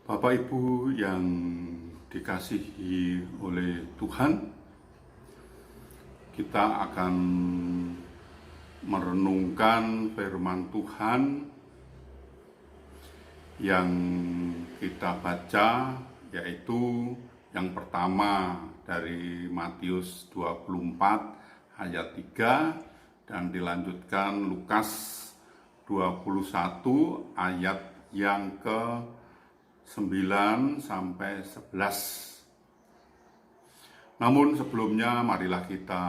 Bapak Ibu yang dikasihi oleh Tuhan, kita akan merenungkan firman Tuhan yang kita baca, yaitu yang pertama dari Matius 24 ayat 3 dan dilanjutkan Lukas 21 ayat yang ke 9 sampai 11. Namun sebelumnya marilah kita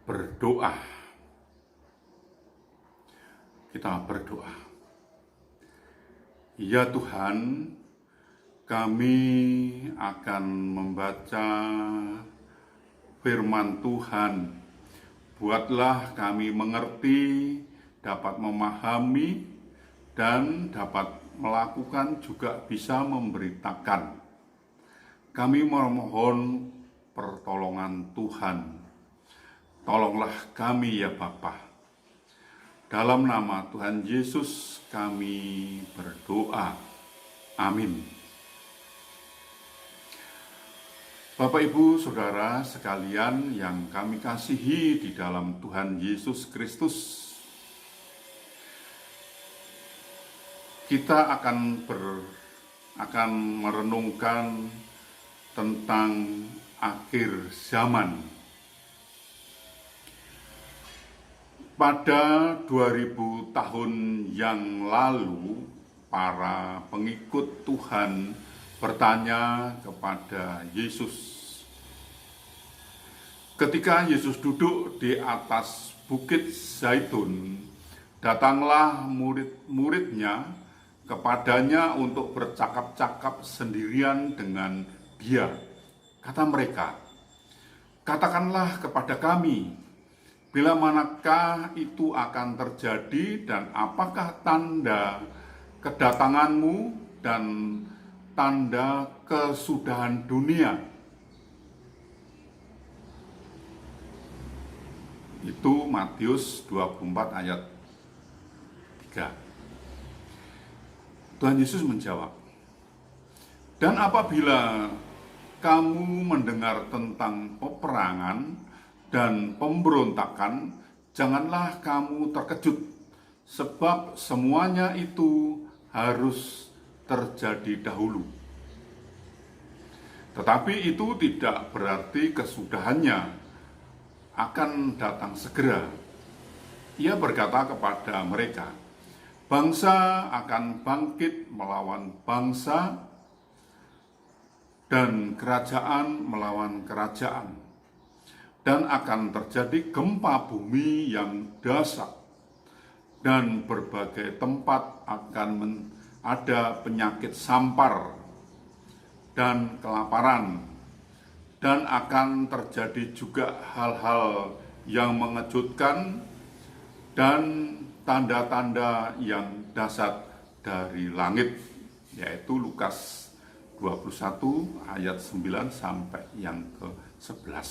berdoa. Kita berdoa. Ya Tuhan, kami akan membaca firman Tuhan. Buatlah kami mengerti, dapat memahami, dan dapat melakukan juga bisa memberitakan. Kami memohon pertolongan Tuhan. Tolonglah kami ya Bapa. Dalam nama Tuhan Yesus kami berdoa. Amin. Bapak, Ibu, Saudara sekalian yang kami kasihi di dalam Tuhan Yesus Kristus, kita akan merenungkan tentang akhir zaman. Pada 2000 tahun yang lalu, para pengikut Tuhan bertanya kepada Yesus. Ketika Yesus duduk di atas Bukit Zaitun, datanglah murid-muridnya kepadanya untuk bercakap-cakap sendirian dengan dia. Kata mereka, "Katakanlah kepada kami, bila manakah itu akan terjadi dan apakah tanda kedatanganmu dan tanda kesudahan dunia?" Itu Matius 24 ayat 3. Tuhan Yesus menjawab, "Dan apabila kamu mendengar tentang peperangan dan pemberontakan, janganlah kamu terkejut, sebab semuanya itu harus terjadi dahulu. Tetapi itu tidak berarti kesudahannya akan datang segera." Ia berkata kepada mereka, "Bangsa akan bangkit melawan bangsa dan kerajaan melawan kerajaan, dan akan terjadi gempa bumi yang dahsyat, dan berbagai tempat akan ada penyakit sampar dan kelaparan, dan akan terjadi juga hal-hal yang mengejutkan dan tanda-tanda yang dahsyat dari langit," yaitu Lukas 21 ayat 9 sampai yang ke-11.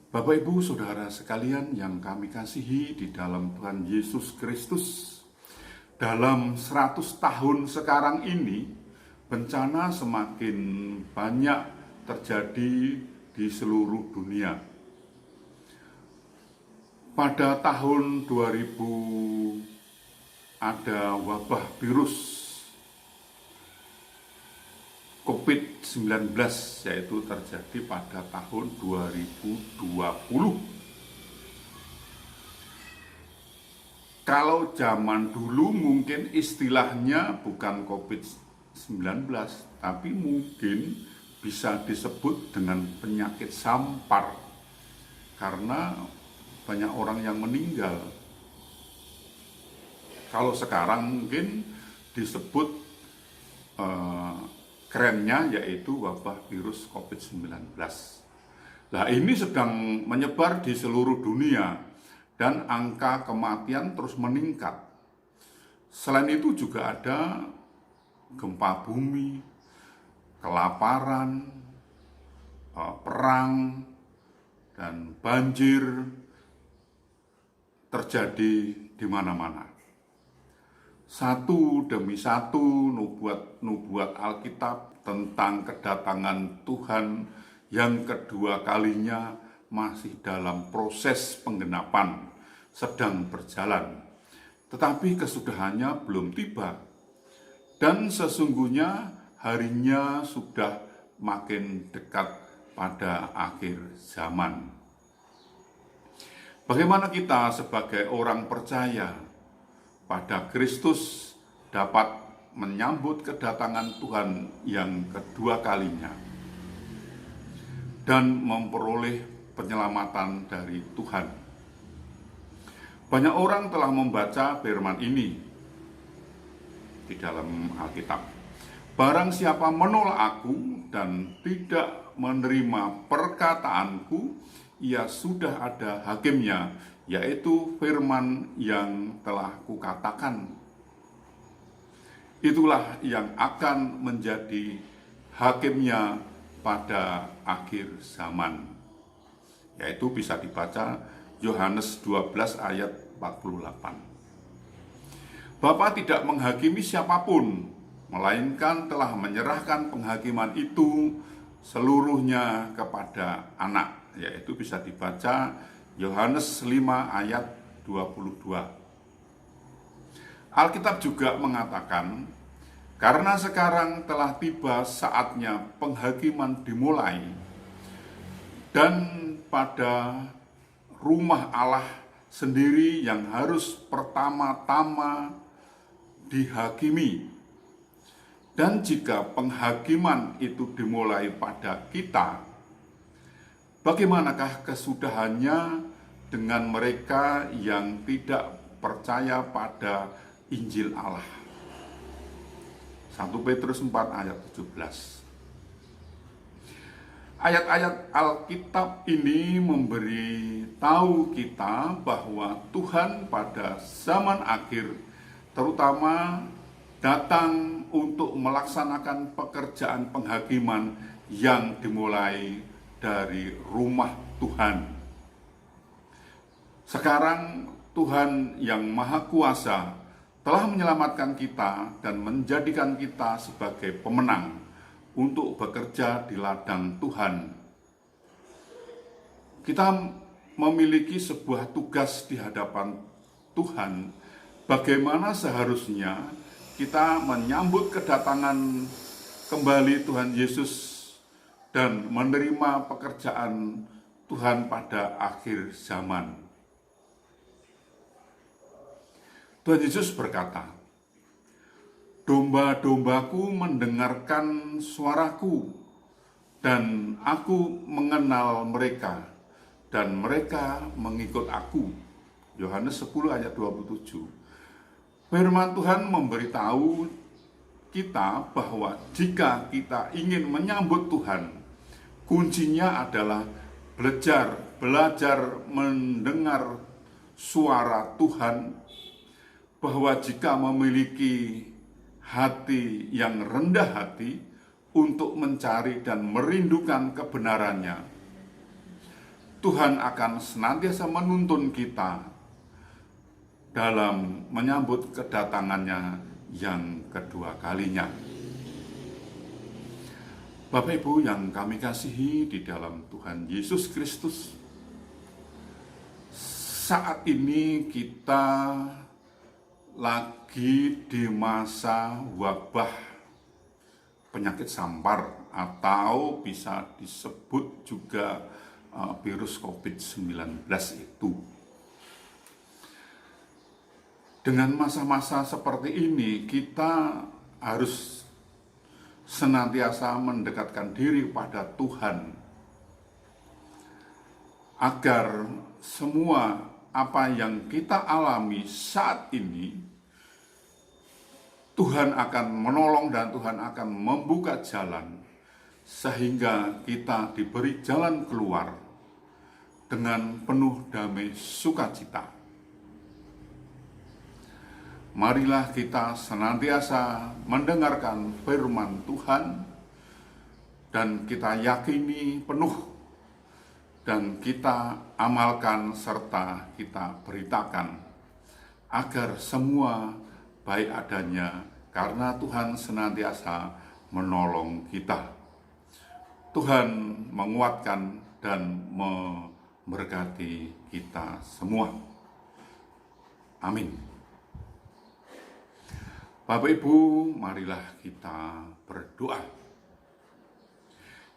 Bapak, Ibu, Saudara sekalian yang kami kasihi di dalam Tuhan Yesus Kristus, dalam 100 tahun sekarang ini bencana semakin banyak terjadi di seluruh dunia. Pada tahun 2000 ada wabah virus COVID-19, yaitu terjadi pada tahun 2020. Kalau zaman dulu mungkin istilahnya bukan COVID-19, tapi mungkin bisa disebut dengan penyakit sampar, karena banyak orang yang meninggal. Kalau sekarang mungkin disebut kerennya yaitu wabah virus COVID-19. Nah, ini sedang menyebar di seluruh dunia dan angka kematian terus meningkat. Selain itu juga ada gempa bumi, kelaparan, perang, dan banjir terjadi di mana-mana. satu demi satu nubuat Alkitab tentang kedatangan Tuhan yang kedua kalinya masih dalam proses penggenapan, sedang berjalan. Tetapi kesudahannya belum tiba. Dan sesungguhnya harinya sudah makin dekat pada akhir zaman. Bagaimana kita sebagai orang percaya pada Kristus dapat menyambut kedatangan Tuhan yang kedua kalinya dan memperoleh penyelamatan dari Tuhan? Banyak orang telah membaca firman ini di dalam Alkitab. Barang siapa menolak aku dan tidak menerima perkataanku, ia sudah ada hakimnya, yaitu firman yang telah kukatakan. Itulah yang akan menjadi hakimnya pada akhir zaman. Yaitu bisa dibaca Yohanes 12 ayat 48. Bapa tidak menghakimi siapapun, melainkan telah menyerahkan penghakiman itu seluruhnya kepada anak. Yaitu bisa dibaca Yohanes 5 ayat 22. Alkitab juga mengatakan, karena sekarang telah tiba saatnya penghakiman dimulai, dan pada rumah Allah sendiri yang harus pertama-tama dihakimi. Dan jika penghakiman itu dimulai pada kita, bagaimanakah kesudahannya dengan mereka yang tidak percaya pada Injil Allah? 1 Petrus 4 ayat 17. Ayat-ayat Alkitab ini memberi tahu kita bahwa Tuhan pada zaman akhir terutama datang untuk melaksanakan pekerjaan penghakiman yang dimulai dari rumah Tuhan. Sekarang Tuhan yang Maha Kuasa telah menyelamatkan kita dan menjadikan kita sebagai pemenang untuk bekerja di ladang Tuhan. Kita memiliki sebuah tugas di hadapan Tuhan, bagaimana seharusnya kita menyambut kedatangan kembali Tuhan Yesus dan menerima pekerjaan Tuhan pada akhir zaman. Tuhan Yesus berkata, domba-dombaku mendengarkan suaraku, dan aku mengenal mereka, dan mereka mengikut aku. Yohanes 10 ayat 27. Firman Tuhan memberitahu kita bahwa jika kita ingin menyambut Tuhan, kuncinya adalah belajar mendengar suara Tuhan, bahwa jika memiliki hati yang rendah hati untuk mencari dan merindukan kebenarannya, Tuhan akan senantiasa menuntun kita dalam menyambut kedatangannya yang kedua kalinya. Bapak Ibu yang kami kasihi di dalam Tuhan Yesus Kristus, saat ini kita lagi di masa wabah penyakit sampar atau bisa disebut juga virus COVID-19 itu. Dengan masa-masa seperti ini, kita harus senantiasa mendekatkan diri pada Tuhan agar semua apa yang kita alami saat ini Tuhan akan menolong dan Tuhan akan membuka jalan sehingga kita diberi jalan keluar dengan penuh damai sukacita. Marilah kita senantiasa mendengarkan firman Tuhan dan kita yakini penuh dan kita amalkan serta kita beritakan agar semua baik adanya, karena Tuhan senantiasa menolong kita. Tuhan menguatkan dan memberkati kita semua. Amin. Bapak Ibu, marilah kita berdoa.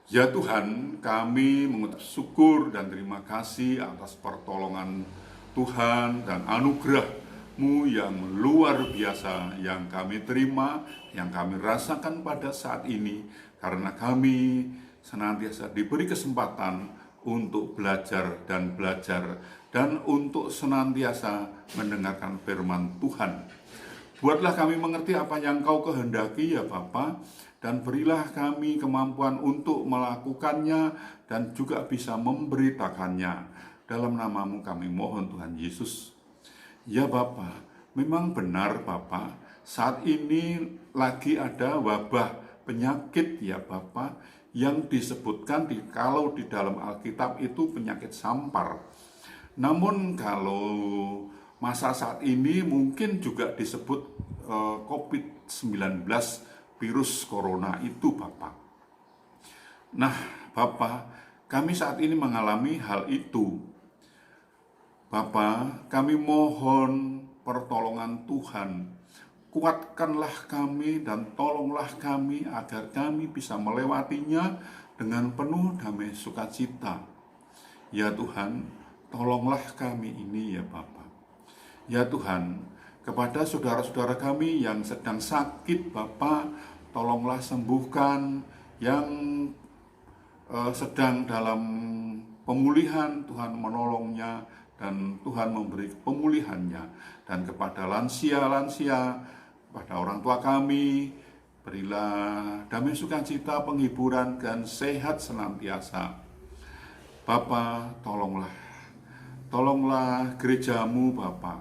Ya Tuhan, kami mengucap syukur dan terima kasih atas pertolongan Tuhan dan anugerah-Mu yang luar biasa yang kami terima, yang kami rasakan pada saat ini, karena kami senantiasa diberi kesempatan untuk belajar dan untuk senantiasa mendengarkan firman Tuhan. Buatlah kami mengerti apa yang Kau kehendaki ya Bapa, dan berilah kami kemampuan untuk melakukannya dan juga bisa memberitakannya. Dalam nama-Mu kami mohon Tuhan Yesus. Ya Bapa, memang benar Bapa, saat ini lagi ada wabah penyakit ya Bapa, yang disebutkan kalau di dalam Alkitab itu penyakit sampar. Namun kalau masa saat ini mungkin juga disebut COVID-19, virus corona itu Bapak. Nah Bapak, kami saat ini mengalami hal itu. Bapak, kami mohon pertolongan Tuhan. Kuatkanlah kami dan tolonglah kami agar kami bisa melewatinya dengan penuh damai sukacita. Ya Tuhan, tolonglah kami ini ya Bapa. Ya Tuhan, kepada saudara-saudara kami yang sedang sakit Bapa, tolonglah sembuhkan. Yang sedang dalam pemulihan, Tuhan menolongnya dan Tuhan memberi pemulihannya. Dan kepada lansia-lansia, pada orang tua kami, berilah damai sukacita, penghiburan, dan sehat senantiasa. Bapa, tolonglah gereja-Mu Bapa,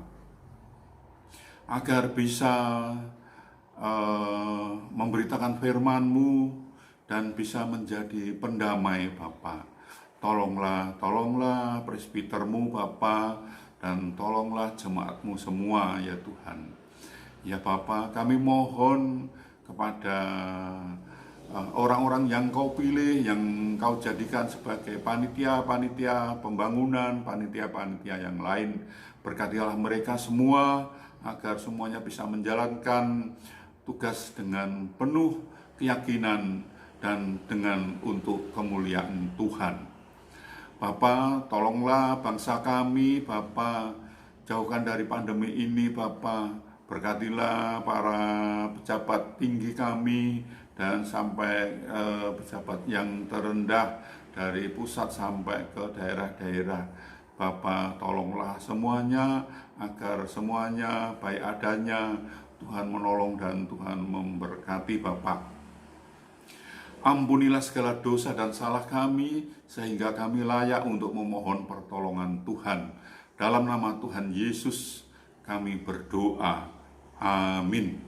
agar bisa memberitakan firman-Mu dan bisa menjadi pendamai Bapa. Tolonglah presbiter-Mu Bapa, dan tolonglah jemaat-Mu semua ya Tuhan. Ya Bapa, kami mohon kepada orang-orang yang Kau pilih, yang Kau jadikan sebagai panitia-panitia pembangunan, panitia-panitia yang lain. Berkatilah mereka semua, agar semuanya bisa menjalankan tugas dengan penuh keyakinan dan dengan untuk kemuliaan Tuhan. Bapa, tolonglah bangsa kami, Bapa, jauhkan dari pandemi ini, Bapa. Berkatilah para pejabat tinggi kami dan sampai pejabat yang terendah dari pusat sampai ke daerah-daerah. Bapa, tolonglah semuanya agar semuanya baik adanya. Tuhan menolong dan Tuhan memberkati Bapa. Ampunilah segala dosa dan salah kami, sehingga kami layak untuk memohon pertolongan Tuhan. Dalam nama Tuhan Yesus kami berdoa. Amin.